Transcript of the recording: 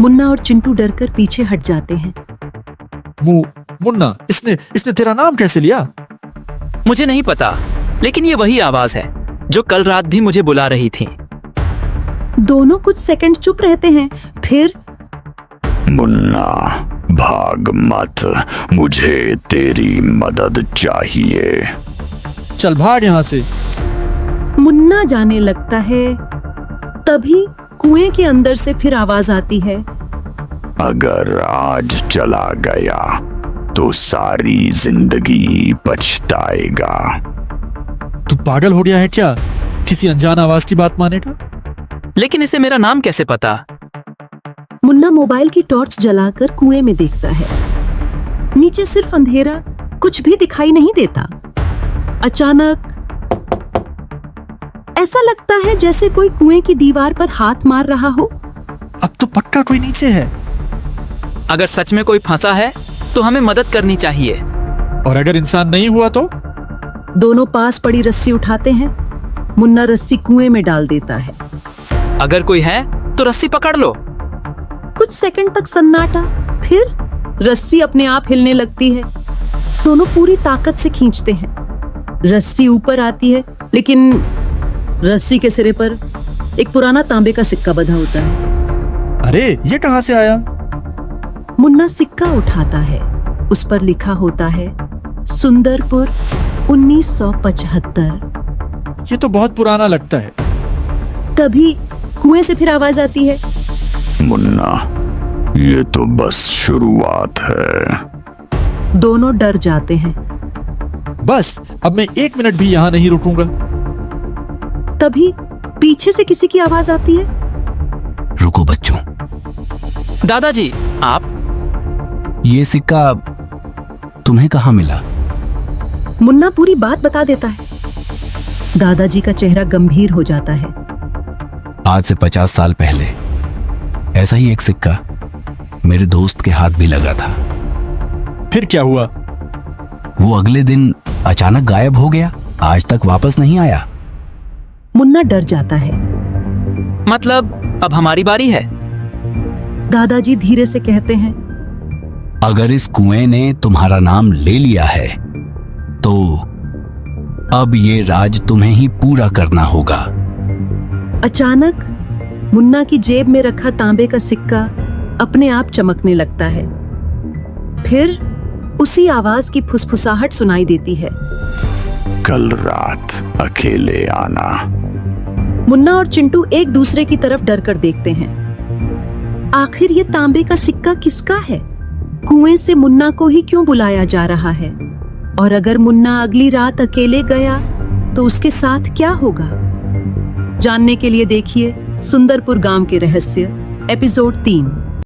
मुन्ना और चिंटू डरकर पीछे हट जाते हैं। मुन्ना, इसने तेरा नाम कैसे लिया? मुझे नहीं पता, लेकिन ये वही आवाज है जो कल रात भी मुझे बुला रही थी। दोनों कुछ सेकंड चुप रहते हैं, फिर मुन्ना, भाग मत, मुझे तेरी मदद चाहिए। चल भाग यहाँ से। मुन्ना जाने लगता है। तभी कुएं के अंदर से फिर आवाज आती है। अगर आज चला गया तो सारी जिंदगी पछताएगा। तू पागल हो गया है क्या? किसी अनजान आवाज की बात मानेगा? लेकिन इसे मेरा नाम कैसे पता? मुन्ना मोबाइल की टॉर्च जलाकर कुएं में देखता है। नीचे सिर्फ अंधेरा, कुछ भी दिखाई नहीं देता। अचानक ऐसा लगता है जैसे कोई कुएं की दीवार पर हाथ मार रहा हो। अब तो पक्का कोई नीचे है। अगर सच में कोई फंसा है तो हमें मदद करनी चाहिए। और अगर इंसान नहीं हुआ तो? दोनों पास पड़ी रस्सी उठाते हैं। मुन्ना रस्सी कुएं में डाल देता है। अगर कोई है तो रस्सी पकड़ लो। कुछ सेकंड तक सन्नाटा, फिर रस्सी अपने आप हिलने लगती है। दोनों पूरी ताकत से खींचते हैं। रस्सी ऊपर आती है, लेकिन रस्सी के सिरे पर एक पुराना तांबे का सिक्का बंधा होता है। अरे ये कहां से आया? मुन्ना सिक्का उठाता है। उस पर लिखा होता है सुंदरपुर 1975। ये तो बहुत पुराना लगता है। तभी कुएं से फिर आवाज आती है। मुन्ना, ये तो बस शुरुआत है। दोनों डर जाते हैं। बस अब मैं 1 मिनट भी यहाँ नहीं रुकूंगा। तभी पीछे से किसी की आवाज आती है। रुको बच्चों। दादाजी, आप? ये सिक्का तुम्हें कहाँ मिला? मुन्ना पूरी बात बता देता है। दादाजी का चेहरा गंभीर हो जाता है। आज से 50 साल पहले ऐसा ही एक सिक्का मेरे दोस्त के हाथ भी लगा था। फिर क्या हुआ? वो अगले दिन अचानक गायब हो गया, आज तक वापस नहीं आया। मुन्ना डर जाता है। मतलब अब हमारी बारी है? दादाजी धीरे से कहते हैं। अगर इस कुएं ने तुम्हारा नाम ले लिया है तो अब ये राज तुम्हें ही पूरा करना होगा। अचानक मुन्ना की जेब में रखा तांबे का सिक्का अपने आप चमकने लगता है। फिर उसी आवाज की फुसफुसाहट सुनाई देती है। कल रात अकेले आना। मुन्ना और चिंटू एक दूसरे की तरफ डर कर देखते हैं। आखिर ये तांबे का सिक्का किसका है? कुएं से मुन्ना को ही क्यों बुलाया जा रहा है? और अगर मुन्ना अगली रात अकेले गया तो उसके साथ क्या होगा? जानने के लिए देखिए सुंदरपुर गांव के रहस्य एपिसोड 3।